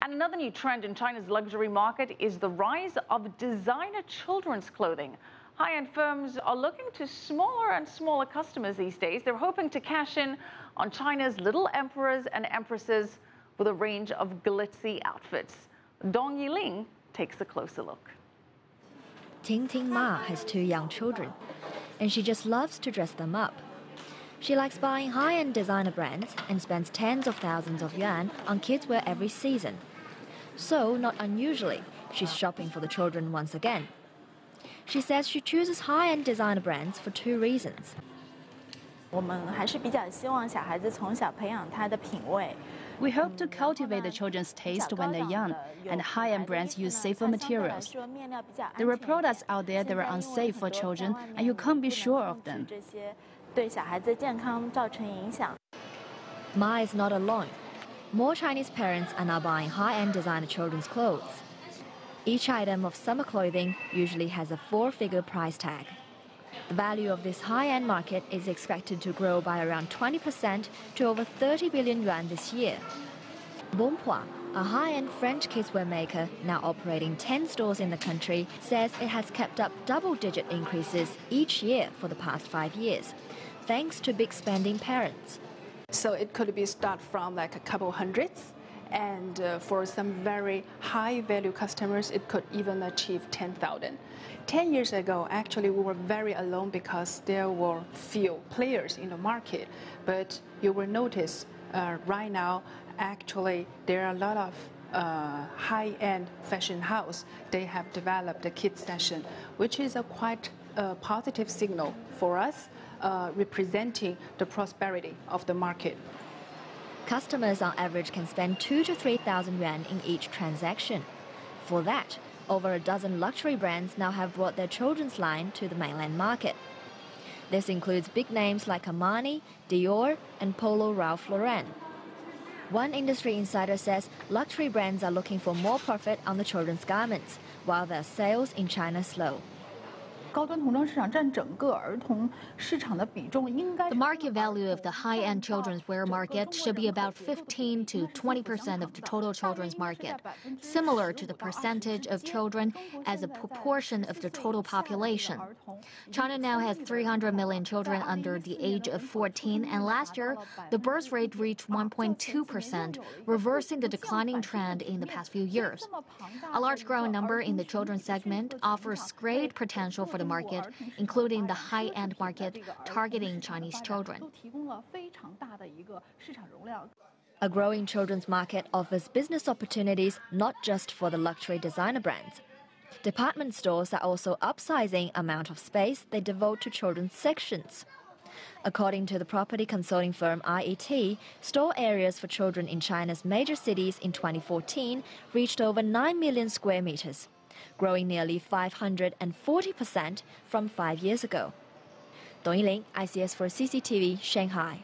And another new trend in China's luxury market is the rise of designer children's clothing. High-end firms are looking to smaller and smaller customers these days. They're hoping to cash in on China's little emperors and empresses with a range of glitzy outfits. Dong Yiling takes a closer look. Ting Ting Ma has 2 young children, and she just loves to dress them up. She likes buying high-end designer brands and spends tens of thousands of yuan on kids' wear every season. So, not unusually, she's shopping for the children once again. She says she chooses high-end designer brands for 2 reasons. We hope to cultivate the children's taste when they're young, and high-end brands use safer materials. There are products out there that are unsafe for children, and you can't be sure of them. Ma is not alone. More Chinese parents are now buying high-end designer children's clothes. Each item of summer clothing usually has a 4-figure price tag. The value of this high-end market is expected to grow by around 20% to over 30 billion yuan this year. Bonpoint, a high-end French kidswear maker now operating 10 stores in the country, says it has kept up double-digit increases each year for the past 5 years, thanks to big spending parents. So it could be start from like a couple hundreds, and for some very high-value customers, it could even achieve 10,000. 10 years ago, actually, we were very alone because there were few players in the market. But you will notice right now, actually, there are a lot of high-end fashion house. They have developed a kids section, which is a quite positive signal for us, representing the prosperity of the market. Customers on average can spend 2,000 to 3,000 yuan in each transaction. For that, over a dozen luxury brands now have brought their children's line to the mainland market. This includes big names like Armani, Dior, and Polo Ralph Lauren. One industry insider says luxury brands are looking for more profit on the children's garments, while their sales in China slow. The market value of the high-end children's wear market should be about 15 to 20% of the total children's market, similar to the percentage of children as a proportion of the total population. China now has 300 million children under the age of 14, and last year, the birth rate reached 1.2%, reversing the declining trend in the past few years. A large growing number in the children's segment offers great potential for the market, including the high-end market targeting Chinese children. A growing children's market offers business opportunities not just for the luxury designer brands. Department stores are also upsizing the amount of space they devote to children's sections. According to the property consulting firm IET, store areas for children in China's major cities in 2014 reached over 9 million square meters, growing nearly 540% from 5 years ago. Dong Yiling, ICS for CCTV, Shanghai.